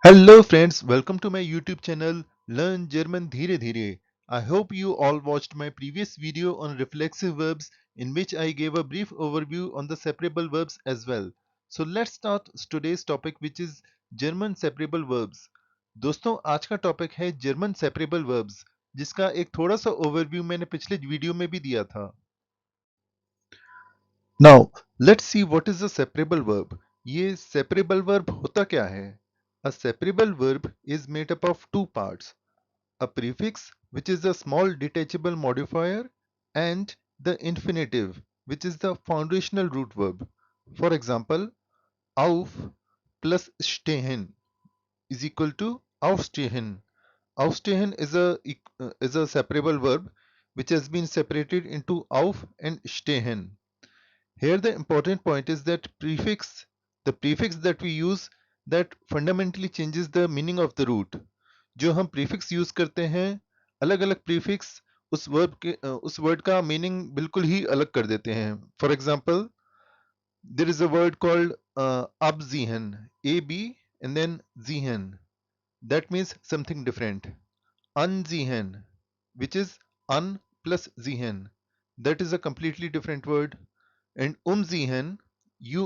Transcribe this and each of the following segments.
Hello friends, welcome to my YouTube channel Learn German Dheere Dheere. I hope you all watched my previous video on reflexive verbs in which I gave a brief overview on the separable verbs as well. So let's start today's topic which is German separable verbs. दोस्तों आज का topic है German separable verbs जिसका एक थोड़ा सा overview मैंने पिछले वीडियो में भी दिया था. Now, let's see what is a separable verb. ये separable verb होता क्या है? A separable verb is made up of two parts. A prefix, which is a small detachable modifier, and the infinitive, which is the foundational root verb. For example, auf plus stehen is equal to aufstehen. Aufstehen is a separable verb which has been separated into auf and stehen. Here the important point is that the prefix that we use that fundamentally changes the meaning of the root. जो हम prefix use करते हैं अलग अलग prefix उस word का meaning बिल्कुल ही अलग कर देते हैं. For example, there is a word called abziehen, A-B and then ziehen. That means something different. Anziehen, which is un plus ziehen. That is a completely different word. And ziehen,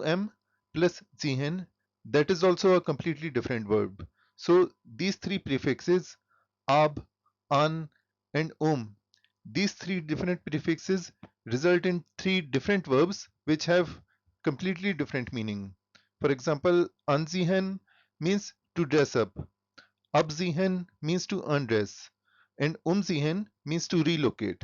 um plus ziehen, that is also a completely different verb. So these three prefixes, ab, an, and these three different prefixes result in three different verbs which have completely different meaning. For example, anziehen means to dress up, abziehen means to undress, and ziehen means to relocate.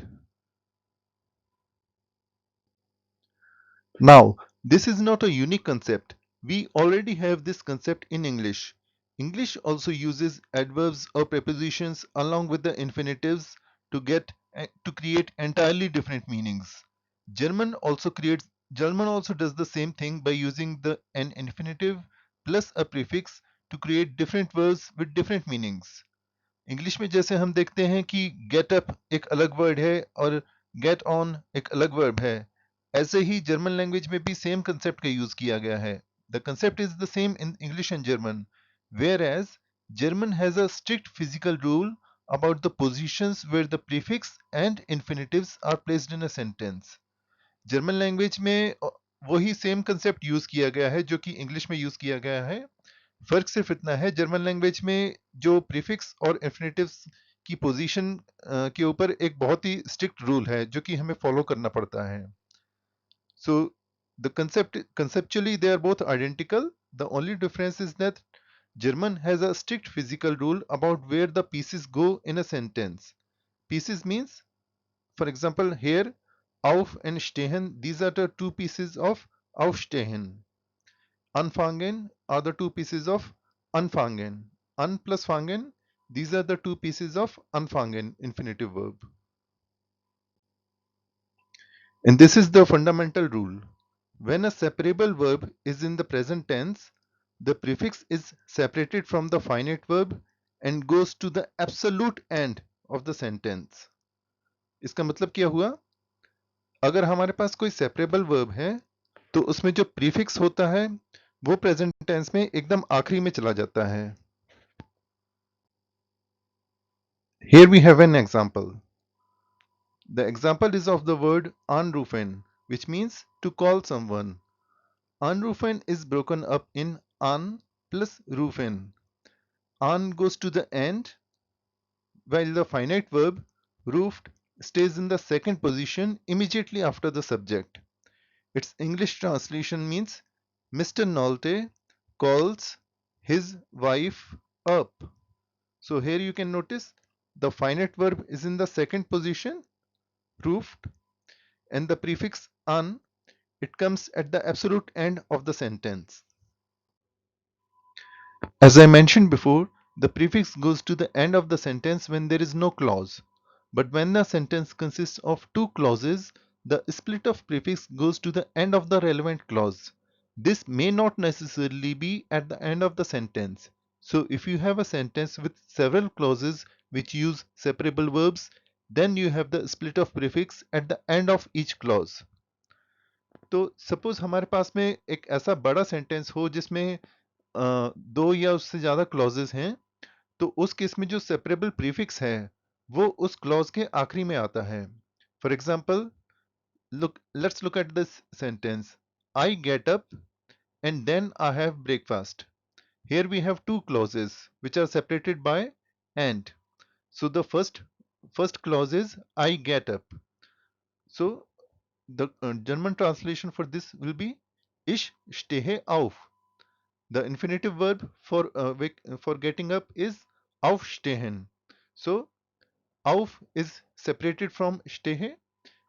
Now, this is not a unique concept. We already have this concept in English. English also uses adverbs or prepositions along with the infinitives to create entirely different meanings. German also does the same thing by using an infinitive plus a prefix to create different verbs with different meanings. English में जैसे हम देखते हैं कि get up एक अलग word है और गेट ऑन एक अलग वर्ब है, ऐसे ही जर्मन लैंग्वेज में भी सेम कंसेप्ट का यूज किया गया है. The concept is the same in English and German, whereas German has a strict physical rule about the positions where the prefix and infinitives are placed in a sentence. German language में वही same concept use किया गया है जो कि English में use किया गया है. फर्क सिर्फ इतना है, जर्मन लैंग्वेज में जो प्रीफिक्स और इन्फिनेटिव्स की पोजीशन के ऊपर एक बहुत ही स्ट्रिक्ट रूल है जो कि हमें फॉलो करना पड़ता है. So the conceptually they are both identical. The only difference is that German has a strict physical rule about where the pieces go in a sentence. Pieces means, for example, here auf and stehen, these are the two pieces of aufstehen. Anfangen are the two pieces of anfangen. An plus fangen, these are the two pieces of anfangen, infinitive verb. And this is the fundamental rule. When a separable verb is in the present tense, the prefix is separated from the finite verb and goes to the absolute end of the sentence. इसका मतलब क्या हुआ? अगर हमारे पास कोई separable verb है तो उसमें जो prefix होता है वो present tense में एकदम आखिरी में चला जाता है. Here we have an example. The example is of the word anrufen, which means to call someone. Anrufen is broken up in an plus rufen. An goes to the end, while the finite verb roofed stays in the second position immediately after the subject. Its English translation means Mr. Nolte calls his wife up. So here you can notice the finite verb is in the second position, roofed, and the prefix an, it comes at the absolute end of the sentence. As I mentioned before, the prefix goes to the end of the sentence when there is no clause. But when the sentence consists of two clauses, the split of prefix goes to the end of the relevant clause. This may not necessarily be at the end of the sentence. So if you have a sentence with several clauses which use separable verbs, then you have the split of prefix at the end of each clause. तो suppose हमारे पास में एक ऐसा बड़ा sentence हो जिसमें दो या उससे ज्यादा क्लॉजेस हैं, तो उस केस में जो सेपरेबल प्रीफिक्स है वो उस क्लॉज के आखिरी में आता है। For example, let's look at this sentence. I get up and then I have breakfast. Here we have two clauses which are separated by and. So the first clause is I get up. So the German translation for this will be Ich stehe auf. The infinitive verb for getting up is aufstehen. So auf is separated from stehe,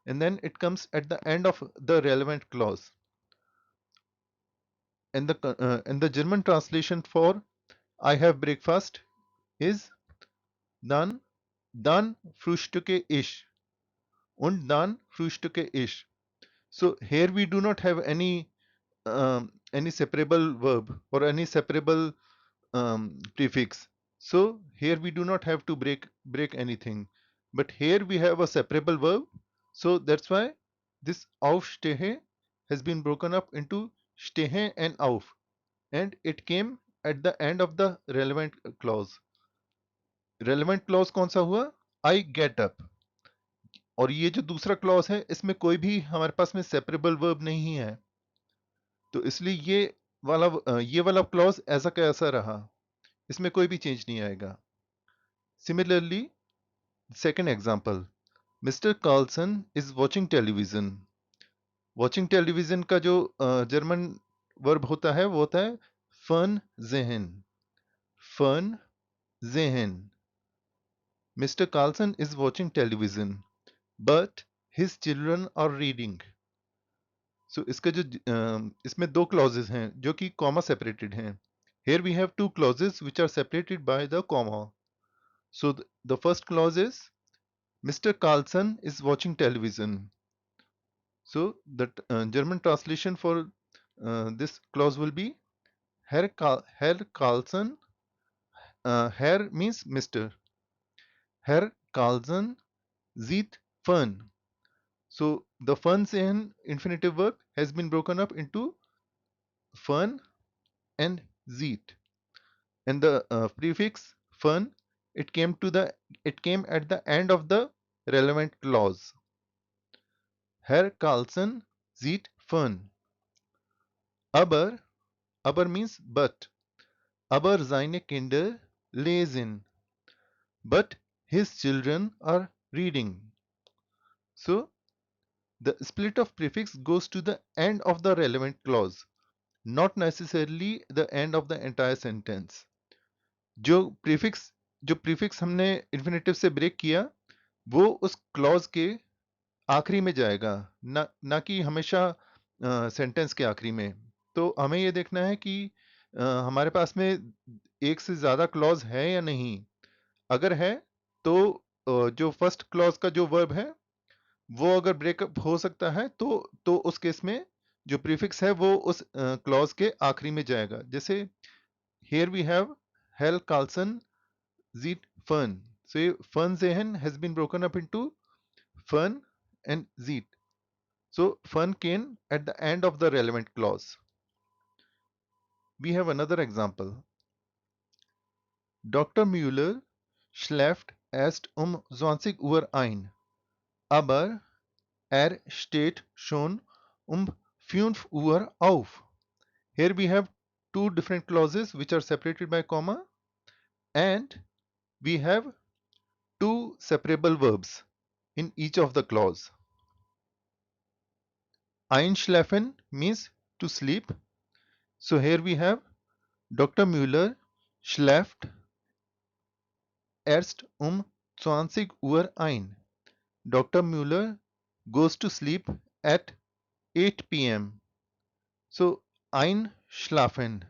and then it comes at the end of the relevant clause. And the German translation for I have breakfast is dann frühstücke ich und dann frühstücke ich. So here we do not have any separable verb or any separable prefix. So here we do not have to break anything. But here we have a separable verb. So that's why this aufstehe has been broken up into stehe and auf, and it came at the end of the relevant clause. Relevant clause कौन सा हुआ? I get up. और ये जो दूसरा clause है इसमें कोई भी हमारे पास में सेपरेबल वर्ब नहीं है, तो इसलिए ये वाला क्लॉज ऐसा का ऐसा रहा, इसमें कोई भी चेंज नहीं आएगा। Similarly, second example, mister Carlson is watching television. Watching television का जो जर्मन वर्ब होता है वो होता है फन जेहन। फन जेहन। Mister Carlson is watching television but his children are reading. So इसका जो इसमें दो क्लॉजेस हैं जो कि कॉमा सेपरेटेड हैं। Here we have two clauses which are separated by the comma. So the first clause is Mr. Carlson is watching television. So the German translation for this clause will be Herr Carlson. Herr means Mr. Herr Carlson sieht fern. So the fern in infinitive verb has been broken up into fern and sieht, and the prefix fern, it came at the end of the relevant clause. Herr Carlson sieht fern. Aber means but. Aber seine Kinder lesen. But his children are reading. So the split of prefix goes to the end of the relevant clause, not necessarily the end of the entire sentence. जो prefix हमने infinitive से break किया वो उस clause के आखिरी में जाएगा, ना कि हमेशा सेंटेंस के आखिरी में। तो हमें ये देखना है कि हमारे पास में एक से ज़्यादा क्लॉज है या नहीं। अगर है तो जो फर्स्ट क्लॉज का जो वर्ब है वो अगर ब्रेकअप हो सकता है तो उस केस में जो प्रीफिक्स है वो उस क्लॉज के आखिरी में जाएगा। जैसे here we have Hell Carlson Ziet Fern. So Fern Zehen has been broken up into Fern and Ziet. So Fern came at the end of the relevant clause. We have another example. Dr. Müller schläft erst 20 Uhr ein, aber er steht schon 5 Uhr auf. Here we have two different clauses which are separated by comma, and we have two separable verbs in each of the clause. Einschlafen means to sleep. So here we have Dr. Müller schläft erst 20 Uhr ein. Dr. Müller goes to sleep at 8 p.m. So einschlafen.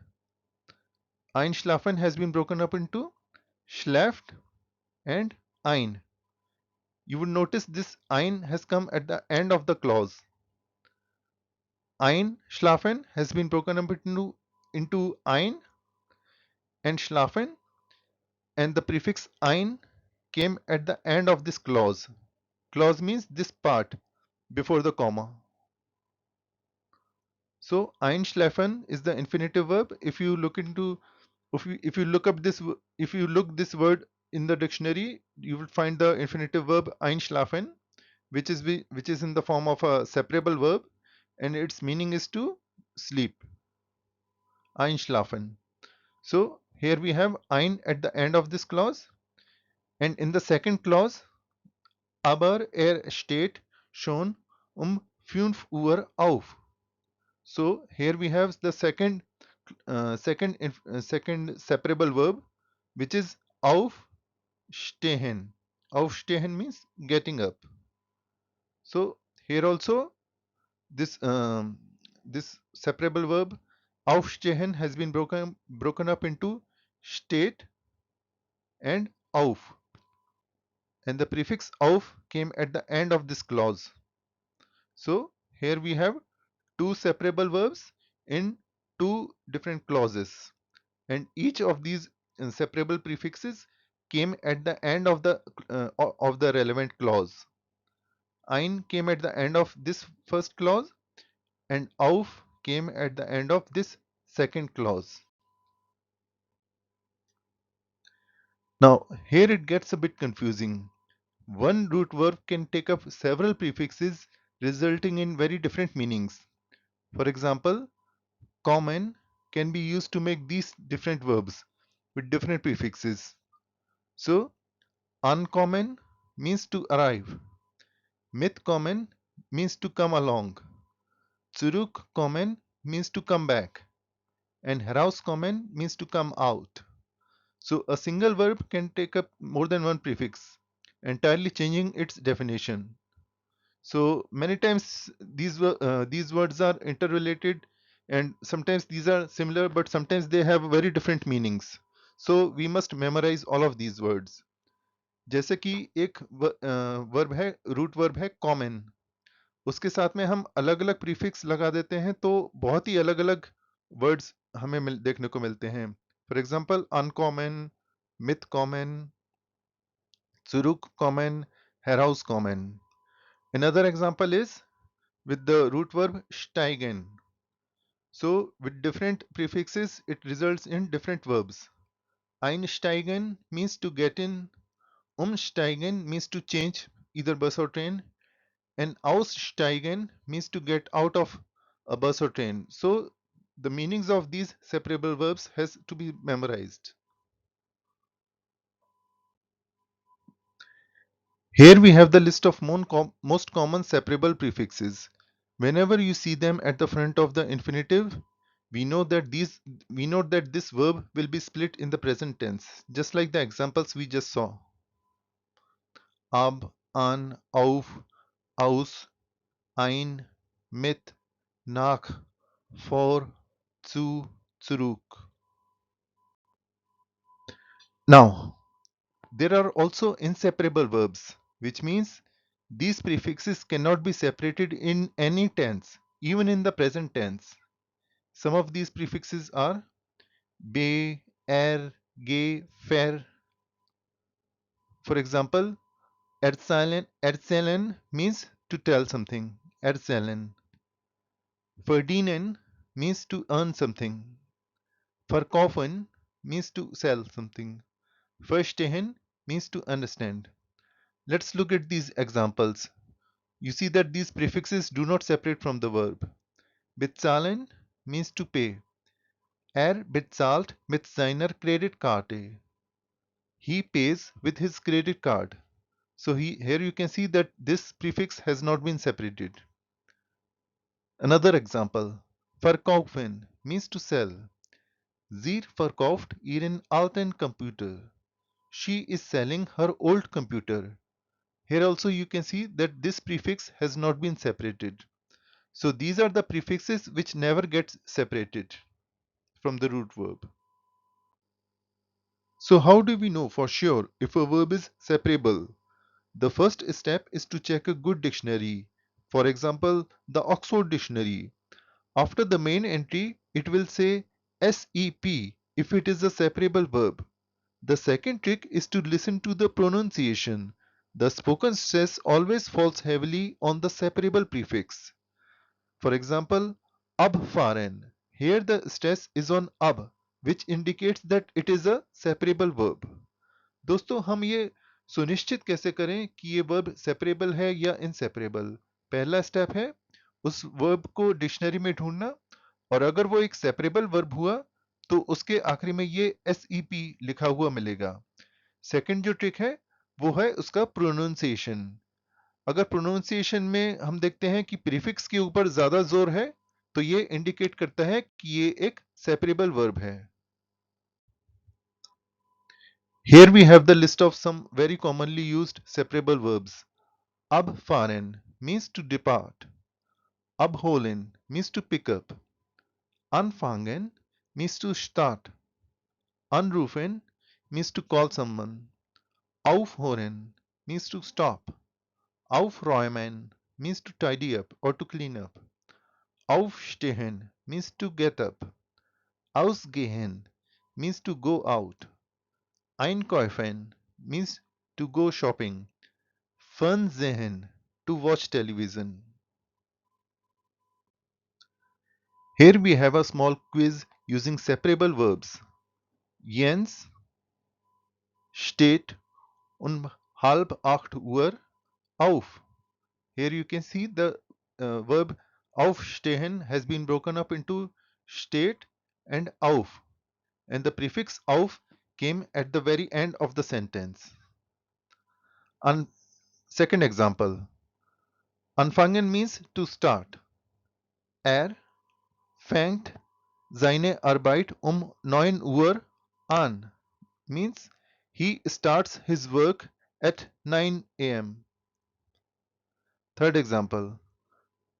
Einschlafen has been broken up into schläft and ein. You would notice this ein has come at the end of the clause. Einschlafen has been broken up into ein and schlafen, and the prefix ein came at the end of this clause. Clause means this part before the comma. So einschlafen is the infinitive verb. If you look into if you look up this if you look this word in the dictionary, you will find the infinitive verb einschlafen, which is in the form of a separable verb, and its meaning is to sleep. Einschlafen. So here we have ein at the end of this clause, and in the second clause, aber steht schon 5 Uhr auf. So here we have the second separable verb, which is aufstehen. Aufstehen means getting up. So here also this separable verb aufstehen has been broken up into steht and auf, and the prefix auf came at the end of this clause. So here we have two separable verbs in two different clauses, and each of these separable prefixes came at the end of the relevant clause. Ein came at the end of this first clause, and auf came at the end of this second clause. Now here it gets a bit confusing. One root verb can take up several prefixes resulting in very different meanings. For example, common can be used to make these different verbs with different prefixes. So uncommon means to arrive, mitkommen means to come along, zurückkommen means to come back, and herauskommen means to come out. So a single verb can take up more than one prefix, entirely changing its definition. So many times these words are interrelated, and sometimes these are similar, but sometimes they have very different meanings. So we must memorize all of these words. जैसे कि एक verb है, root verb है common, उसके साथ में हम अलग अलग प्रीफिक्स लगा देते हैं तो बहुत ही अलग अलग वर्ड्स हमें देखने को मिलते हैं. For example uncommon, myth common, zurück common, heraus common. Another example is with the root verb steigen. So with different prefixes it results in different verbs. Einsteigen means to get in, umsteigen means to change either bus or train, and aussteigen means to get out of a bus or train. So the meanings of these separable verbs has to be memorized. Here we have the list of most common separable prefixes. Whenever you see them at the front of the infinitive, we know that this verb will be split in the present tense, just like the examples we just saw. Ab, an, auf, aus, ein, mit, nach, vor, zu, zurück. Now, there are also inseparable verbs, which means these prefixes cannot be separated in any tense, even in the present tense. Some of these prefixes are be, ge, fer. For example, erzählen means to tell something. Erzählen. Verdienen means to earn something. Verkaufen means to sell something. Verstehen means to understand. Let's look at these examples. You see that these prefixes do not separate from the verb. Bezahlen means to pay. Bezahlt mit seiner Kreditkarte. He pays with his credit card. So here you can see that this prefix has not been separated. Another example. Verkaufen means to sell. Sie verkauft ihren alten Computer. She is selling her old computer. Here also you can see that this prefix has not been separated. So these are the prefixes which never get separated from the root verb. So how do we know for sure if a verb is separable? The first step is to check a good dictionary. For example, the Oxford Dictionary. After the main entry, it will say SEP if it is a separable verb. The second trick is to listen to the pronunciation. The spoken stress always falls heavily on the separable prefix. For example, Abfahren. Here the stress is on ab, which indicates that it is a separable verb. दोस्तों हम ये सुनिश्चित कैसे करें कि ये verb separable है या इनसेपरेबल? पहला स्टेप है उस वर्ब को डिक्शनरी में ढूंढना, और अगर वो एक सेपरेबल वर्ब हुआ तो उसके आखिरी में ये SEP लिखा हुआ मिलेगा। सेकंड जो ट्रिक है वो है उसका प्रोनाउंसिएशन। अगर प्रोनाउंसिएशन में हम देखते हैं कि प्रीफिक्स के ऊपर ज्यादा जोर है तो ये इंडिकेट करता है कि ये एक सेपरेबल वर्ब है। Here we have the list of some very commonly used separable verbs. Abfahren means to depart. Abholen means to pick up. Anfangen means to start. Anrufen means to call someone. Aufhören means to stop. Aufräumen means to tidy up or to clean up. Aufstehen means to get up. Ausgehen means to go out. Einkaufen means to go shopping. Fernsehen to watch television. Here we have a small quiz using separable verbs. Jens steht um halb 8 Uhr auf. Here you can see the verb aufstehen has been broken up into steht and auf, and the prefix auf came at the very end of the sentence. And second example, anfangen means to start. Er fängt seine Arbeit 9 Uhr an means he starts his work at 9 a.m. Third example.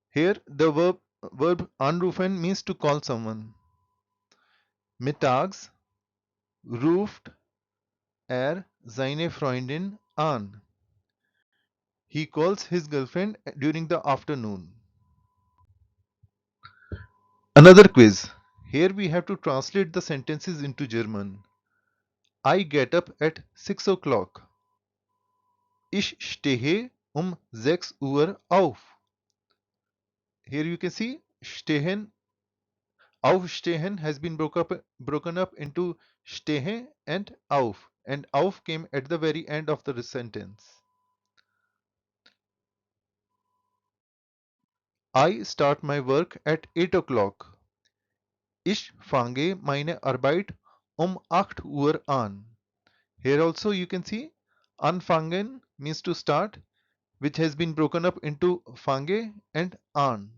Here the verb anrufen means to call someone. Mittags ruft er seine Freundin an. He calls his girlfriend during the afternoon. Another quiz. Here we have to translate the sentences into German. I get up at 6 o'clock. Ich stehe 6 Uhr auf. Here you can see stehen, aufstehen has been broken up into stehe and auf came at the very end of the sentence. I start my work at 8 o'clock. Ich fange meine Arbeit 8 Uhr an. Here also you can see anfangen means to start, which has been broken up into fange and an.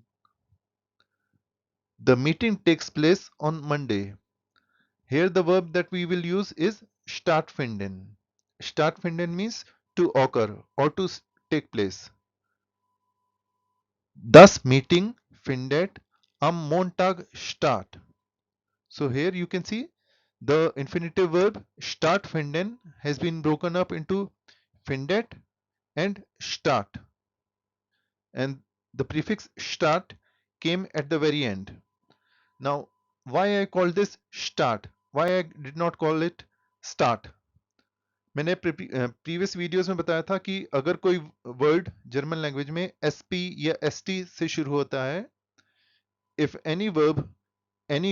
The meeting takes place on Monday. Here the verb that we will use is stattfinden. Stattfinden means to occur or to take place. Das Meeting findet am Montag statt. So here you can see the infinitive verb stattfinden has been broken up into findet and statt, and the prefix statt came at the very end. Now, why I call this start? Why I did not call it start? मैंने previous videos में बताया था कि अगर कोई word German language में SP या ST से शुरू होता है, if any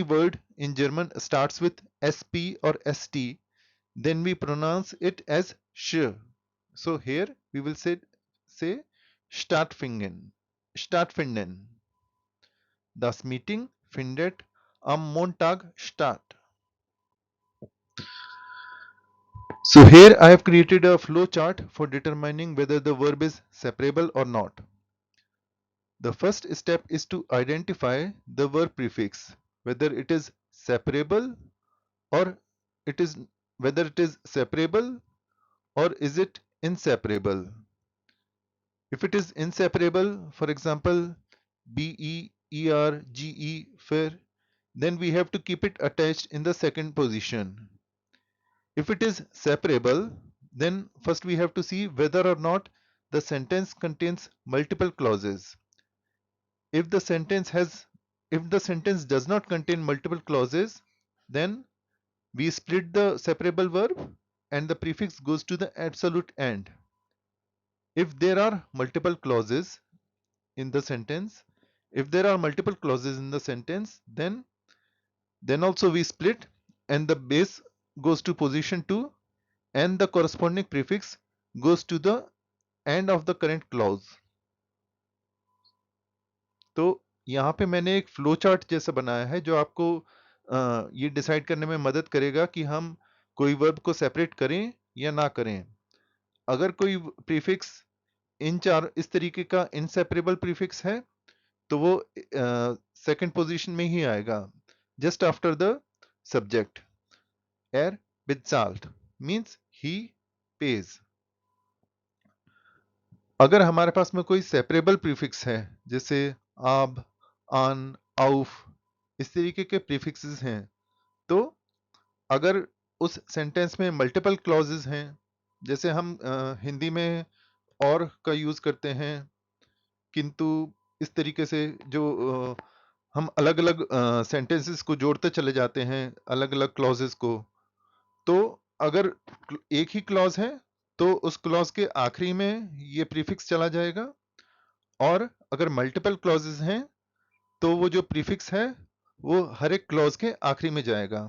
word in German starts with SP or ST, then we pronounce it as sh. So here we will say stattfinden. Das Meeting findet am Montag statt. So here I have created a flow chart for determining whether the verb is separable or not. The first step is to identify the verb prefix, whether it is separable or it is whether it is separable or is it inseparable. If it is inseparable, for example, BEERGE fair, then we have to keep it attached in the second position. If it is separable, then first we have to see whether or not the sentence contains multiple clauses. If the sentence does not contain multiple clauses, then we split the separable verb and the prefix goes to the absolute end. If there are multiple clauses in the sentence, If there are multiple clauses in the sentence, then also we split and the base goes to position 2 and the corresponding prefix goes to the end of the current clause. तो यहाँ पे मैंने एक flow chart जैसा बनाया है जो आपको ये डिसाइड करने में मदद करेगा कि हम कोई वर्ब को सेपरेट करें या ना करें। अगर कोई प्रीफिक्स इन चार इस तरीके का इनसेपरेबल प्रीफिक्स है तो वो सेकंड पोजीशन में ही आएगा, just after the subject. Air with salt means he page. अगर हमारे पास में कोई सेपरेबल प्रीफिक्स है जैसे आब, आन, आउफ, इस तरीके के प्रीफिक्सेस हैं, तो अगर उस सेंटेंस में मल्टीपल क्लॉजेस हैं, जैसे हम हिंदी में और का यूज करते हैं, किंतु इस तरीके से जो हम अलग अलग सेंटेंसेस को जोड़ते चले जाते हैं अलग अलग क्लॉजेस को, तो अगर एक ही क्लॉज है तो उस क्लॉज के आखिरी में ये प्रीफिक्स चला जाएगा, और अगर मल्टीपल क्लॉजेस हैं तो वो जो प्रीफिक्स है वो हर एक क्लॉज के आखिरी में जाएगा।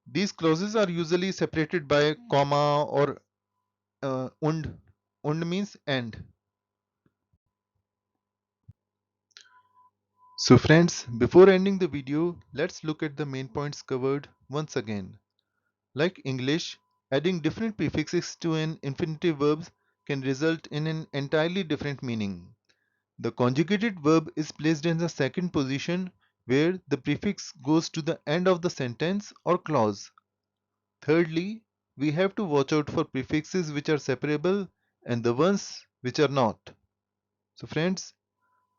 These clauses are usually separated by comma or und. Und means end. So friends, before ending the video, let's look at the main points covered once again. Like English, adding different prefixes to an infinitive verb can result in an entirely different meaning. The conjugated verb is placed in the second position where the prefix goes to the end of the sentence or clause. Thirdly, we have to watch out for prefixes which are separable and the ones which are not. So friends,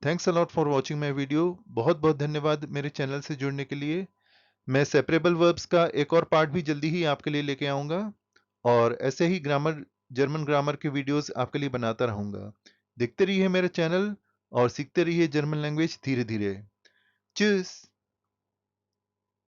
thanks a lot for watching my video. बहुत बहुत धन्यवाद मेरे channel से जुड़ने के लिए। मैं separable verbs का एक और पार्ट भी जल्दी ही आपके लिए लेके आऊँगा और ऐसे ही जर्मन ग्रामर के वीडियोस आपके लिए बनाता रहूँगा। देखते रहिए मेरे चैनल और सीखते रहिए जर्मन लैंग्वेज धीरे धीरे। Tschüss!